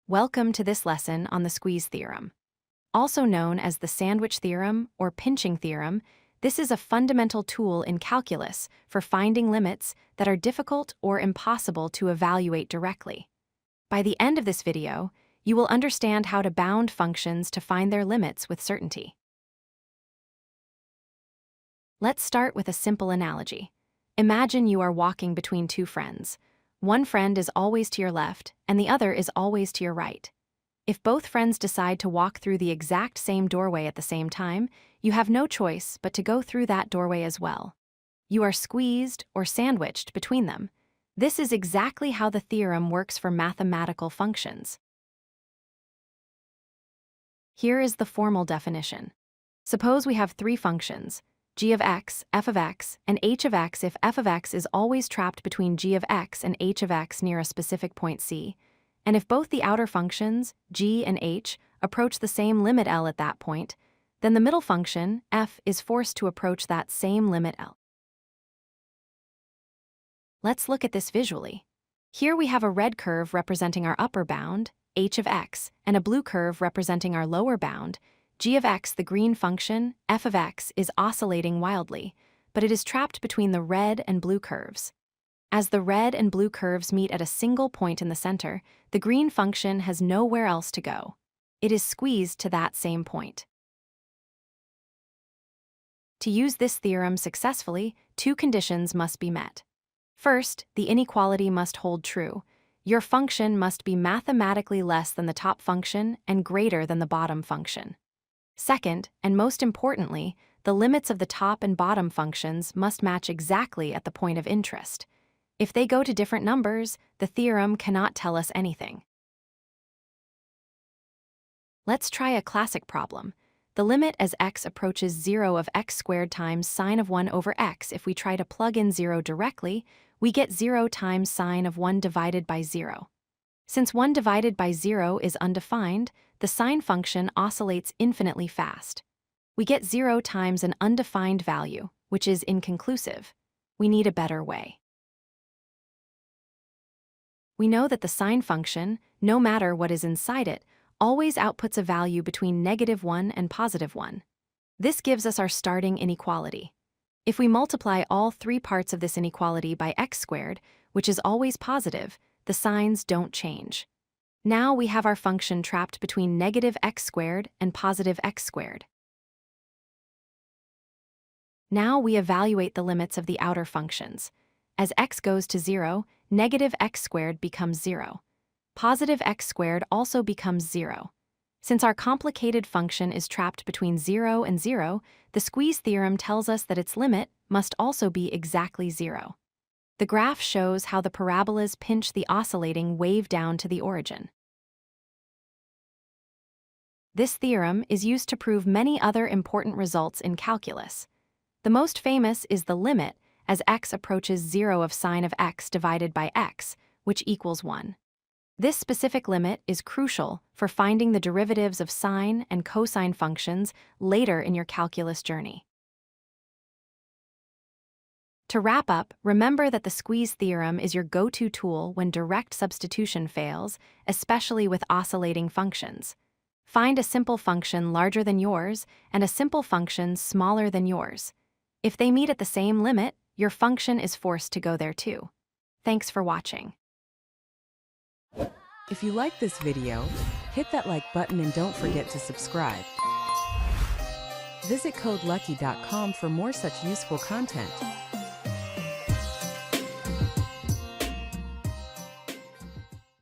Welcome to this lesson on the squeeze theorem. Also known as the sandwich theorem or pinching theorem, this is a fundamental tool in calculus for finding limits that are difficult or impossible to evaluate directly. By the end of this video, you will understand how to bound functions to find their limits with certainty. Let's start with a simple analogy. Imagine you are walking between two friends. One friend is always to your left, and the other is always to your right. If both friends decide to walk through the exact same doorway at the same time, you have no choice but to go through that doorway as well. You are squeezed or sandwiched between them. This is exactly how the theorem works for mathematical functions. Here is the formal definition. Suppose we have three functions: g of x, f of x, and h of x if f of x is always trapped between g of x and h of x near a specific point C, and if both the outer functions, g and h, approach the same limit L at that point, then the middle function, f, is forced to approach that same limit L. Let's look at this visually. Here we have a red curve representing our upper bound, h of x, and a blue curve representing our lower bound, g of x. The green function, f of x, is oscillating wildly, but it is trapped between the red and blue curves. As the red and blue curves meet at a single point in the center, the green function has nowhere else to go. It is squeezed to that same point. To use this theorem successfully, two conditions must be met. First, the inequality must hold true. Your function must be mathematically less than the top function and greater than the bottom function. Second, and most importantly, the limits of the top and bottom functions must match exactly at the point of interest. If they go to different numbers, the theorem cannot tell us anything. Let's try a classic problem. The limit as x approaches 0 of x squared times sine of 1 over x. If we try to plug in 0 directly, we get 0 times sine of 1 divided by 0. Since 1 divided by 0 is undefined, the sine function oscillates infinitely fast. We get 0 times an undefined value, which is inconclusive. We need a better way. We know that the sine function, no matter what is inside it, always outputs a value between -1 and +1. This gives us our starting inequality. If we multiply all three parts of this inequality by x squared, which is always positive, the signs don't change. Now we have our function trapped between -x squared and +x squared. Now we evaluate the limits of the outer functions. As x goes to 0, -x squared becomes 0. +x squared also becomes 0. Since our complicated function is trapped between 0 and 0, the squeeze theorem tells us that its limit must also be exactly 0. The graph shows how the parabolas pinch the oscillating wave down to the origin. This theorem is used to prove many other important results in calculus. The most famous is the limit as x approaches 0 of sine of x divided by x, which equals 1. This specific limit is crucial for finding the derivatives of sine and cosine functions later in your calculus journey. To wrap up, remember that the squeeze theorem is your go-to tool when direct substitution fails, especially with oscillating functions. Find a simple function larger than yours and a simple function smaller than yours. If they meet at the same limit, your function is forced to go there too. Thanks for watching. If you like this video, hit that like button and don't forget to subscribe. Visit codelucky.com for more such useful content.